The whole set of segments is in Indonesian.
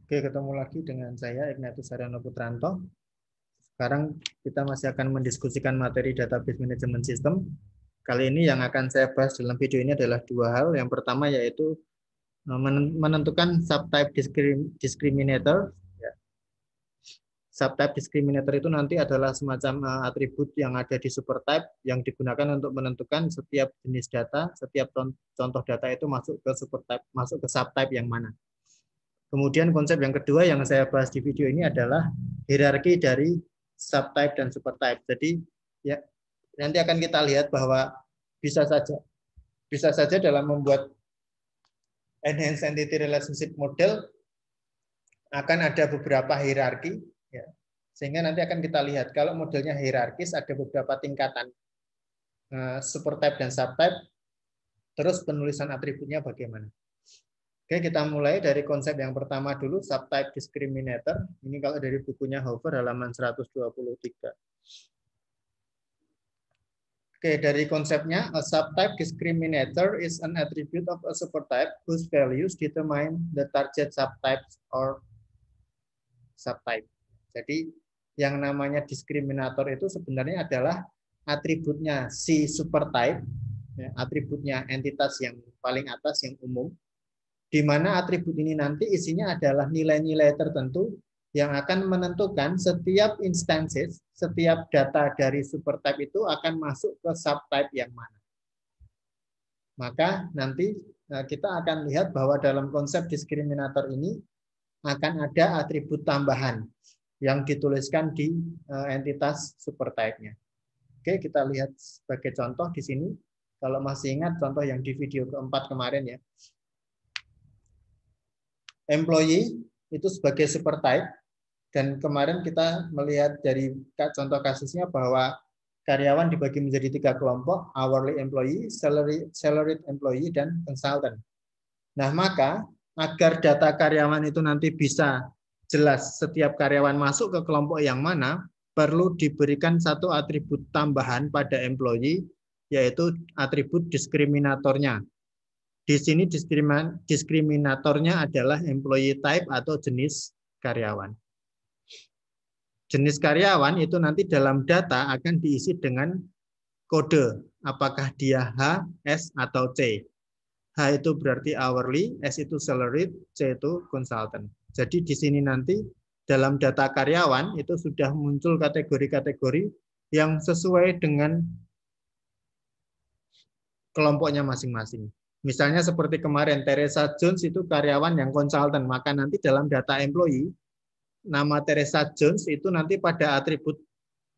Oke, ketemu lagi dengan saya Ignatius Haryono Putranto. Sekarang kita masih akan mendiskusikan materi database management system. Kali ini yang akan saya bahas dalam video ini adalah dua hal. Yang pertama yaitu menentukan subtype discriminator. Subtype discriminator itu nanti adalah semacam atribut yang ada di supertype yang digunakan untuk menentukan setiap jenis data, setiap contoh data itu masuk ke supertype, masuk ke subtype yang mana. Kemudian konsep yang kedua yang saya bahas di video ini adalah hierarki dari subtype dan supertype. Jadi ya nanti akan kita lihat bahwa bisa saja dalam membuat enhanced entity relationship model akan ada beberapa hierarki, ya. Sehingga nanti akan kita lihat kalau modelnya hierarkis ada beberapa tingkatan supertype dan subtype, terus penulisan atributnya bagaimana. Oke, kita mulai dari konsep yang pertama dulu, subtype discriminator. Ini kalau dari bukunya Hover halaman 123. Oke, dari konsepnya, a subtype discriminator is an attribute of a supertype whose values determine the target subtypes or subtype. Jadi, yang namanya diskriminator itu sebenarnya adalah atributnya si supertype, ya, atributnya entitas yang paling atas yang umum, di mana atribut ini nanti isinya adalah nilai-nilai tertentu yang akan menentukan setiap instances, setiap data dari supertype itu akan masuk ke subtype yang mana. Maka nanti kita akan lihat bahwa dalam konsep diskriminator ini akan ada atribut tambahan yang dituliskan di entitas supertype-nya. Oke, kita lihat sebagai contoh di sini. Kalau masih ingat contoh yang di video keempat kemarin ya. Employee itu sebagai supertype, dan kemarin kita melihat dari contoh kasusnya bahwa karyawan dibagi menjadi 3 kelompok, hourly employee, salaried employee, dan consultant. Nah, maka agar data karyawan itu nanti bisa jelas setiap karyawan masuk ke kelompok yang mana, perlu diberikan satu atribut tambahan pada employee, yaitu atribut diskriminatornya. Di sini diskriminatornya adalah employee type atau jenis karyawan. Jenis karyawan itu nanti dalam data akan diisi dengan kode, apakah dia H, S, atau C. H itu berarti hourly, S itu salaried, C itu consultant. Jadi di sini nanti dalam data karyawan itu sudah muncul kategori-kategori yang sesuai dengan kelompoknya masing-masing. Misalnya seperti kemarin, Teresa Jones itu karyawan yang konsultan, maka nanti dalam data employee, nama Teresa Jones itu nanti pada atribut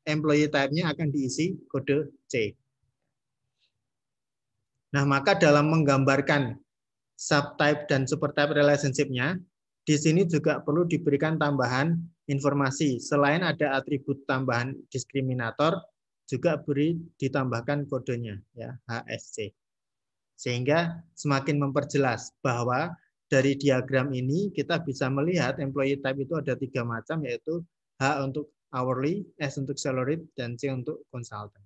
employee type-nya akan diisi kode C. Nah, maka dalam menggambarkan subtype dan supertype relationship-nya, di sini juga perlu diberikan tambahan informasi. Selain ada atribut tambahan diskriminator, juga ditambahkan kodenya, ya, HSC. Sehingga semakin memperjelas bahwa dari diagram ini kita bisa melihat employee type itu ada 3 macam, yaitu H untuk hourly, S untuk salaried, dan C untuk consultant.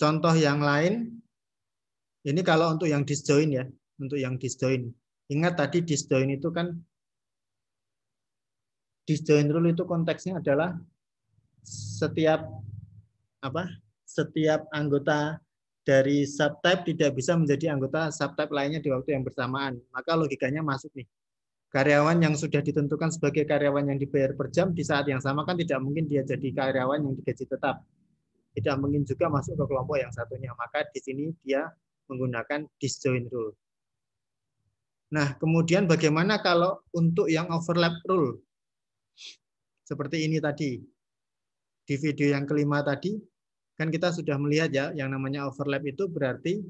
Contoh yang lain, ini kalau untuk yang disjoin ya, untuk yang disjoin. Ingat tadi disjoin itu kan, disjoin rule itu konteksnya adalah setiap anggota dari subtype tidak bisa menjadi anggota subtype lainnya di waktu yang bersamaan. Maka logikanya masuk nih. Karyawan yang sudah ditentukan sebagai karyawan yang dibayar per jam di saat yang sama kan tidak mungkin dia jadi karyawan yang digaji tetap. Tidak mungkin juga masuk ke kelompok yang satunya. Maka di sini dia menggunakan disjoin rule. Nah, kemudian bagaimana kalau untuk yang overlap rule? Seperti ini tadi. Di video yang kelima tadi, kan kita sudah melihat ya, yang namanya overlap itu berarti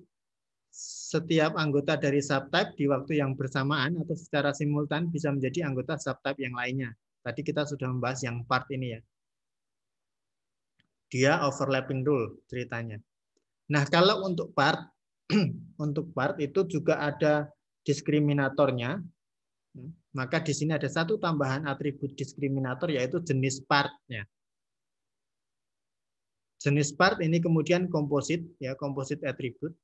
setiap anggota dari subtype di waktu yang bersamaan atau secara simultan bisa menjadi anggota subtype yang lainnya. Tadi kita sudah membahas yang part ini ya. Dia overlapping rule ceritanya. Nah, kalau untuk part, untuk part itu juga ada diskriminatornya. Maka di sini ada satu tambahan atribut diskriminator, yaitu jenis partnya. Jenis part ini kemudian komposit, ya, komposit atribut.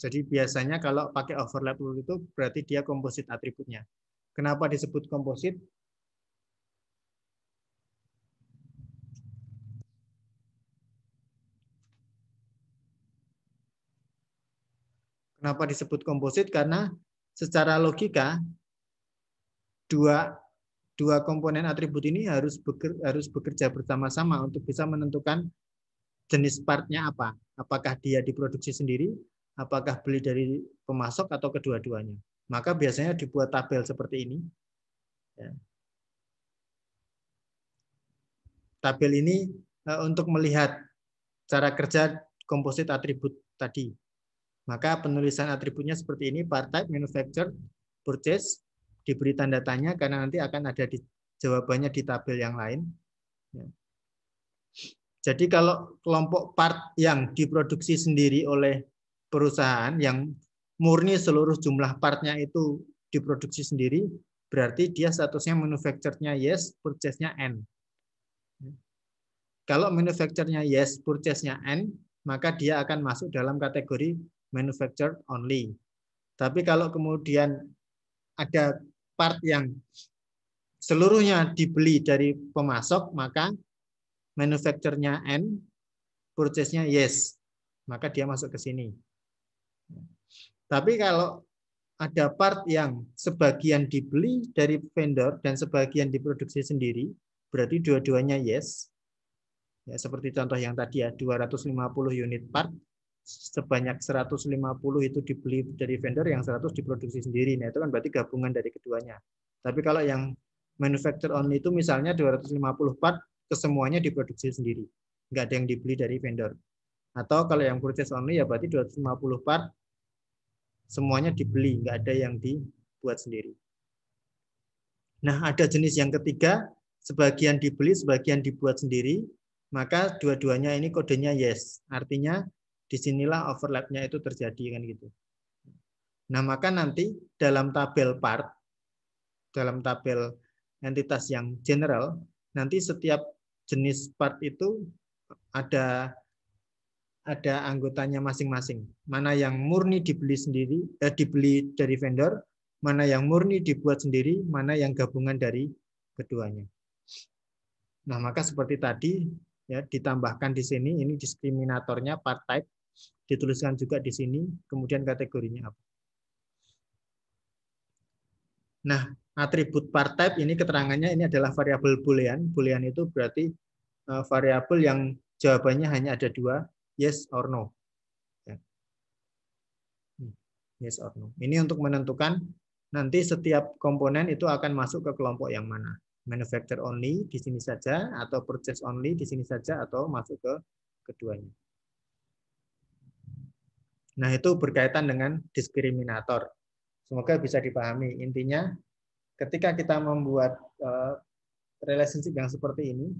Jadi biasanya kalau pakai overlap rule itu berarti dia komposit atributnya. Kenapa disebut komposit? Kenapa disebut komposit? Karena secara logika dua komponen atribut ini harus bekerja bersama-sama untuk bisa menentukan jenis partnya apa. Apakah dia diproduksi sendiri, apakah beli dari pemasok atau kedua-duanya. Maka biasanya dibuat tabel seperti ini. Ya. Tabel ini untuk melihat cara kerja komposit atribut tadi. Maka penulisan atributnya seperti ini, part type, manufacture, purchase, diberi tanda tanya karena nanti akan ada jawabannya di tabel yang lain. Ya. Jadi kalau kelompok part yang diproduksi sendiri oleh perusahaan yang murni seluruh jumlah partnya itu diproduksi sendiri, berarti dia statusnya manufacture-nya yes, purchase-nya N. Kalau manufacture-nya yes, purchase-nya N, maka dia akan masuk dalam kategori manufactured only. Tapi kalau kemudian ada part yang seluruhnya dibeli dari pemasok, maka manufacture-nya N, purchase-nya yes, maka dia masuk ke sini. Tapi kalau ada part yang sebagian dibeli dari vendor dan sebagian diproduksi sendiri, berarti dua-duanya yes. Ya, seperti contoh yang tadi ya, 250 unit part, sebanyak 150 itu dibeli dari vendor, yang 100 diproduksi sendiri. Nah, itu kan berarti gabungan dari keduanya. Tapi kalau yang manufacture only itu misalnya 250 part, kesemuanya diproduksi sendiri. Nggak ada yang dibeli dari vendor. Atau kalau yang purchase only ya berarti 250 part, semuanya dibeli, nggak ada yang dibuat sendiri. Nah, ada jenis yang ketiga, sebagian dibeli, sebagian dibuat sendiri, maka dua-duanya ini kodenya yes. Artinya disinilah overlapnya itu terjadi kan gitu. Nah, maka nanti dalam tabel part, dalam tabel entitas yang general, nanti setiap jenis part itu ada anggotanya masing-masing. Mana yang murni dibeli sendiri, dibeli dari vendor, mana yang murni dibuat sendiri, mana yang gabungan dari keduanya. Nah, maka seperti tadi ya ditambahkan di sini ini diskriminatornya part type, dituliskan juga di sini, kemudian kategorinya apa. Nah, atribut part type ini keterangannya ini adalah variabel boolean. Boolean itu berarti variabel yang jawabannya hanya ada dua, yes or no. Yes or no. Ini untuk menentukan nanti setiap komponen itu akan masuk ke kelompok yang mana. Manufacture only di sini saja, atau purchase only di sini saja, atau masuk ke keduanya. Nah, itu berkaitan dengan diskriminator. Semoga bisa dipahami. Intinya, ketika kita membuat relationship yang seperti ini,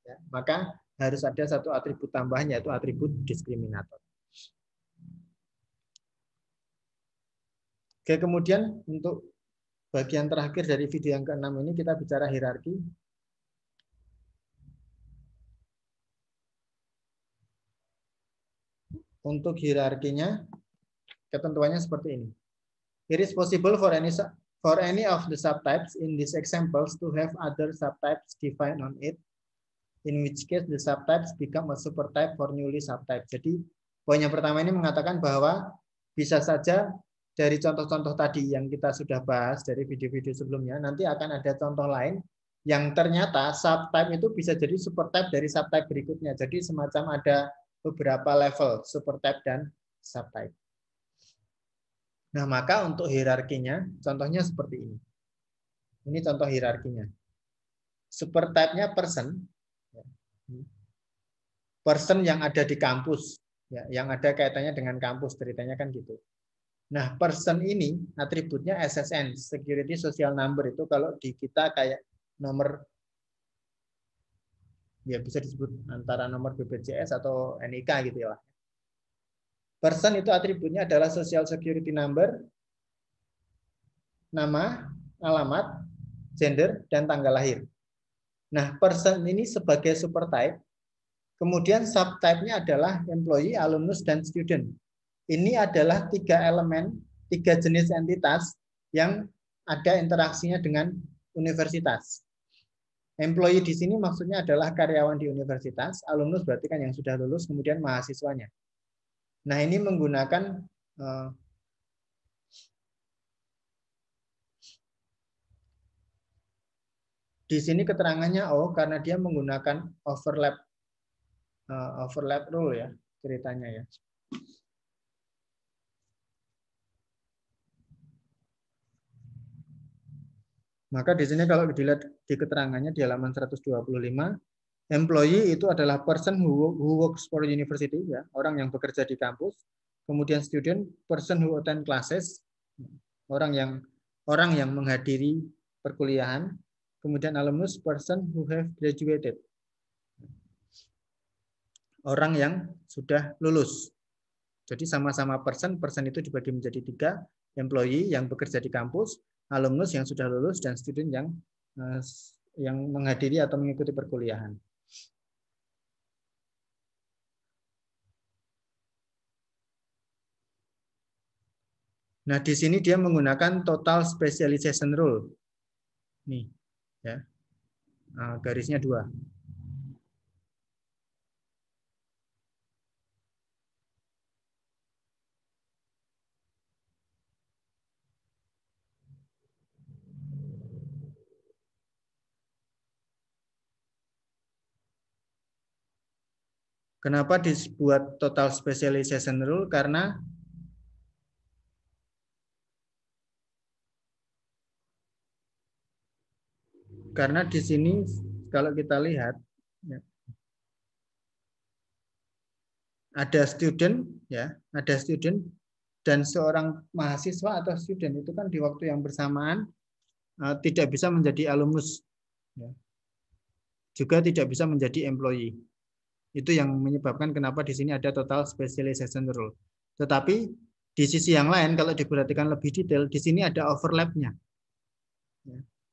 ya, maka harus ada satu atribut tambahan, yaitu atribut diskriminator. Oke, kemudian untuk bagian terakhir dari video yang ke-6 ini kita bicara hierarki. Untuk hierarkinya, ketentuannya seperti ini. It is possible for any of the subtypes in these examples to have other subtypes defined on it, in which case the subtypes become a supertype for newly subtype. Jadi, poin yang pertama ini mengatakan bahwa bisa saja dari contoh-contoh tadi yang kita sudah bahas dari video-video sebelumnya, nanti akan ada contoh lain yang ternyata subtype itu bisa jadi supertype dari subtype berikutnya. Jadi semacam ada beberapa level supertype dan subtype. Nah, maka untuk hierarkinya, contohnya seperti ini. Ini contoh hierarkinya. Supertype-nya person. Person yang ada di kampus. Yang ada kaitannya dengan kampus, ceritanya kan gitu. Nah, person ini atributnya SSN, Security Social Number, itu kalau di kita kayak nomor, ya bisa disebut antara nomor BPJS atau NIK gitu ya. Person itu atributnya adalah Social Security Number, nama, alamat, gender, dan tanggal lahir. Nah, person ini sebagai supertype, kemudian subtype-nya adalah employee, alumnus, dan student. ini adalah tiga elemen, tiga jenis entitas yang ada interaksinya dengan universitas. Employee di sini maksudnya adalah karyawan di universitas, alumnus berarti kan yang sudah lulus, kemudian mahasiswanya. Nah, ini menggunakan di sini keterangannya karena dia menggunakan overlap rule ya ceritanya ya. Maka di sini kalau dilihat di keterangannya di halaman 125, employee itu adalah person who works for university ya, orang yang bekerja di kampus. Kemudian student, person who attend classes, orang yang menghadiri perkuliahan. Kemudian alumnus, person who have graduated, orang yang sudah lulus. Jadi sama-sama person itu dibagi menjadi tiga, employee yang bekerja di kampus, alumnus yang sudah lulus, dan student yang menghadiri atau mengikuti perkuliahan. Nah, di sini dia menggunakan total specialization rule. Nih, ya. Garisnya 2. Kenapa dibuat total specialization rule? Karena di sini kalau kita lihat ya, ada student dan seorang mahasiswa atau student itu kan di waktu yang bersamaan tidak bisa menjadi alumnus ya. Juga tidak bisa menjadi employee. Itu yang menyebabkan kenapa di sini ada total specialization rule. Tetapi di sisi yang lain kalau diperhatikan lebih detail, di sini ada overlap-nya.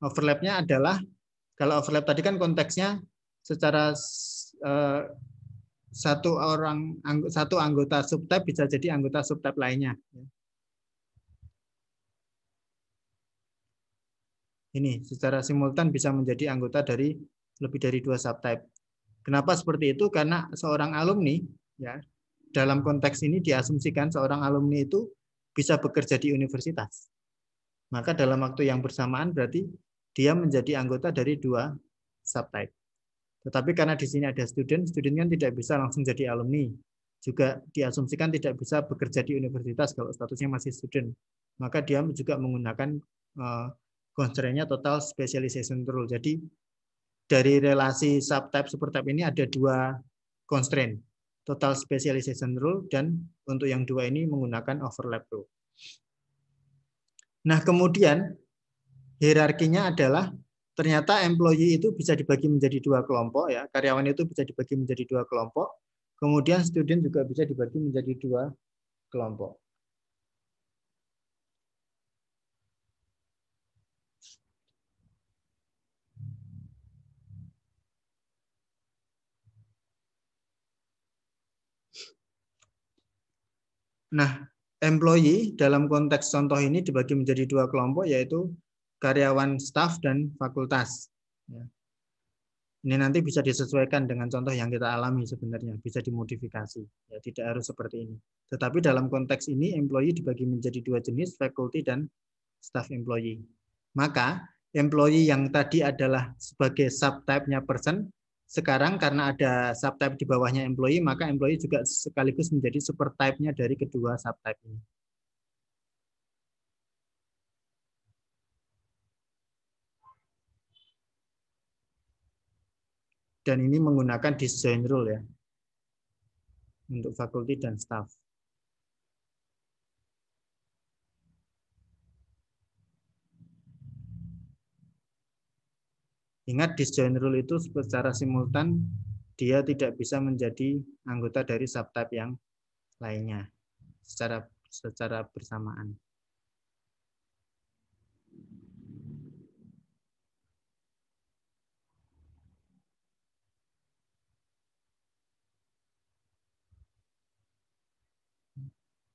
Overlap-nya adalah, kalau overlap tadi kan konteksnya secara satu anggota subtype bisa jadi anggota subtype lainnya. Ini secara simultan bisa menjadi anggota dari lebih dari 2 subtype. Kenapa seperti itu? Karena seorang alumni ya, dalam konteks ini diasumsikan seorang alumni itu bisa bekerja di universitas. Maka dalam waktu yang bersamaan berarti dia menjadi anggota dari 2 subtype. Tetapi karena di sini ada student kan tidak bisa langsung jadi alumni. Juga diasumsikan tidak bisa bekerja di universitas kalau statusnya masih student. Maka dia juga menggunakan constraint-nya total specialization rule. Jadi dari relasi subtype supertype ini ada 2 constraint, total specialization rule, dan untuk yang 2 ini menggunakan overlap rule. Nah, kemudian hierarkinya adalah ternyata employee itu bisa dibagi menjadi 2 kelompok ya, karyawan itu bisa dibagi menjadi 2 kelompok, kemudian student juga bisa dibagi menjadi 2 kelompok. Nah, employee dalam konteks contoh ini dibagi menjadi 2 kelompok, yaitu karyawan staf dan fakultas. Ini nanti bisa disesuaikan dengan contoh yang kita alami sebenarnya, bisa dimodifikasi. Ya, tidak harus seperti ini. Tetapi dalam konteks ini, employee dibagi menjadi 2 jenis, faculty dan staff employee. Maka, employee yang tadi adalah sebagai subtype-nya person, sekarang karena ada subtype di bawahnya employee, maka employee juga sekaligus menjadi supertype-nya dari kedua subtype ini. Dan ini menggunakan disjoint rule ya, untuk faculty dan staff. Ingat disjoint rule itu secara simultan dia tidak bisa menjadi anggota dari subtype yang lainnya secara bersamaan.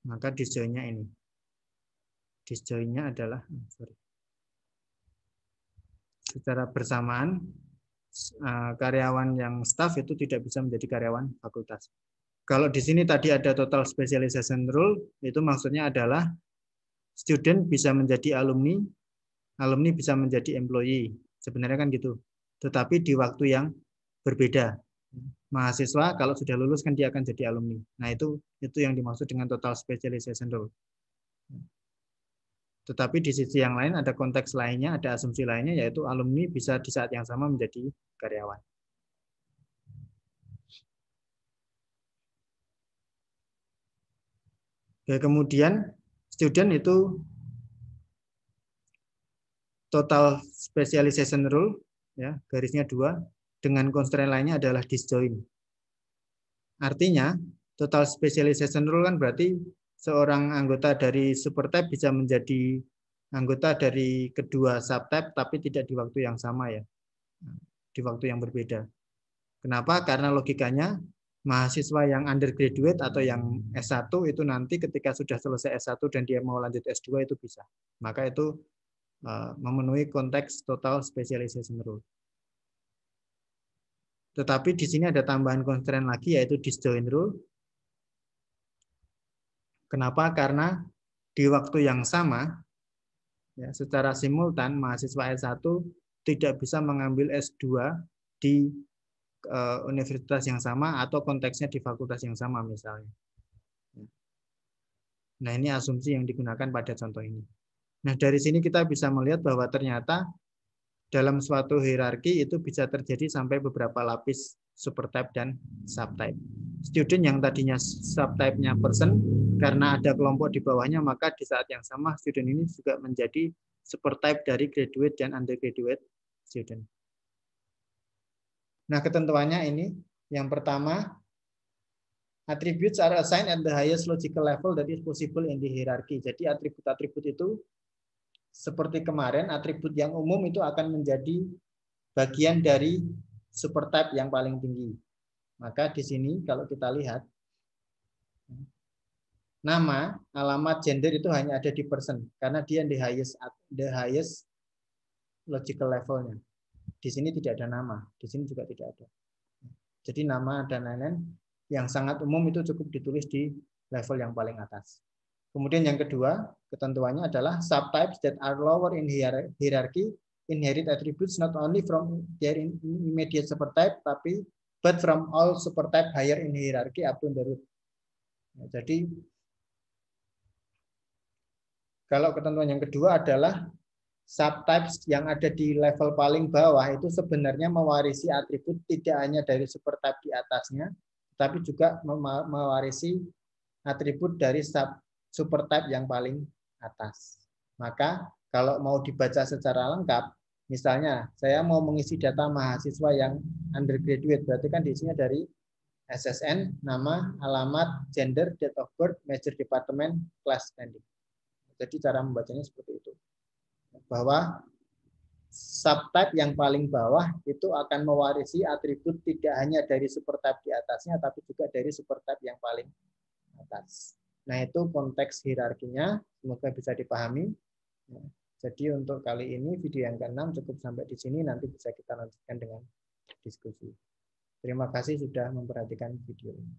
maka disjoinnya ini. Disjoinnya adalah secara bersamaan karyawan yang staff itu tidak bisa menjadi karyawan fakultas. Kalau di sini tadi ada total specialization rule, itu maksudnya adalah student bisa menjadi alumni, alumni bisa menjadi employee. Sebenarnya kan gitu. Tetapi di waktu yang berbeda. Mahasiswa kalau sudah lulus kan dia akan jadi alumni. Nah, itu yang dimaksud dengan total specialization rule. Tetapi di sisi yang lain ada konteks lainnya, ada asumsi lainnya, yaitu alumni bisa di saat yang sama menjadi karyawan. Oke, kemudian student itu total specialization rule, ya, garisnya 2, dengan constraint lainnya adalah disjoin. Artinya, total specialization rule kan berarti seorang anggota dari supertype bisa menjadi anggota dari kedua subtype, tapi tidak di waktu yang sama ya, di waktu yang berbeda. Kenapa? Karena logikanya mahasiswa yang undergraduate atau yang S1 itu nanti ketika sudah selesai S1 dan dia mau lanjut S2 itu bisa. Maka itu memenuhi konteks total specialization rule. Tetapi di sini ada tambahan constraint lagi yaitu disjoint rule. Kenapa? Karena di waktu yang sama, ya, secara simultan mahasiswa S1 tidak bisa mengambil S2 di universitas yang sama atau konteksnya di fakultas yang sama misalnya. Nah, ini asumsi yang digunakan pada contoh ini. Nah, dari sini kita bisa melihat bahwa ternyata dalam suatu hierarki itu bisa terjadi sampai beberapa lapis supertype dan subtype. Student yang tadinya subtype-nya person, karena ada kelompok di bawahnya, maka di saat yang sama student ini juga menjadi supertype dari graduate dan undergraduate student. Nah, ketentuannya ini, yang pertama, attributes are assigned at the highest logical level that is possible in the hierarchy. Jadi atribut-atribut itu seperti kemarin, atribut yang umum itu akan menjadi bagian dari supertype yang paling tinggi. Maka di sini kalau kita lihat, nama, alamat, gender itu hanya ada di person karena dia the highest logical levelnya. Di sini tidak ada nama, di sini juga tidak ada. Jadi nama dan lain-lain yang sangat umum itu cukup ditulis di level yang paling atas. Kemudian yang kedua, ketentuannya adalah subtypes that are lower in hierarchy inherit attributes not only from their immediate supertype, but from all supertype higher in hierarchy up to the root. Nah, jadi kalau ketentuan yang kedua adalah subtypes yang ada di level paling bawah itu sebenarnya mewarisi atribut tidak hanya dari supertype di atasnya, tapi juga mewarisi atribut dari supertype yang paling atas. Maka kalau mau dibaca secara lengkap, misalnya saya mau mengisi data mahasiswa yang undergraduate, berarti kan diisinya dari SSN, nama, alamat, gender, date of birth, major department, class standing. Jadi cara membacanya seperti itu. Bahwa subtype yang paling bawah itu akan mewarisi atribut tidak hanya dari supertype di atasnya, tapi juga dari supertype yang paling atas. Nah, itu konteks hierarkinya, semoga bisa dipahami. Jadi untuk kali ini video yang ke-6 cukup sampai di sini, nanti bisa kita lanjutkan dengan diskusi. Terima kasih sudah memperhatikan video ini.